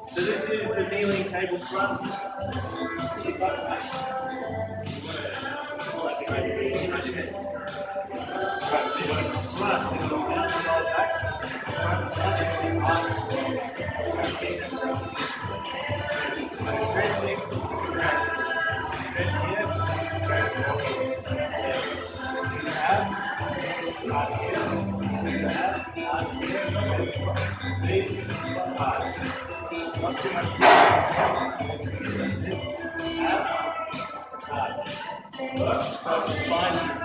So this is the kneeling table front. So you've got not too much. Spine.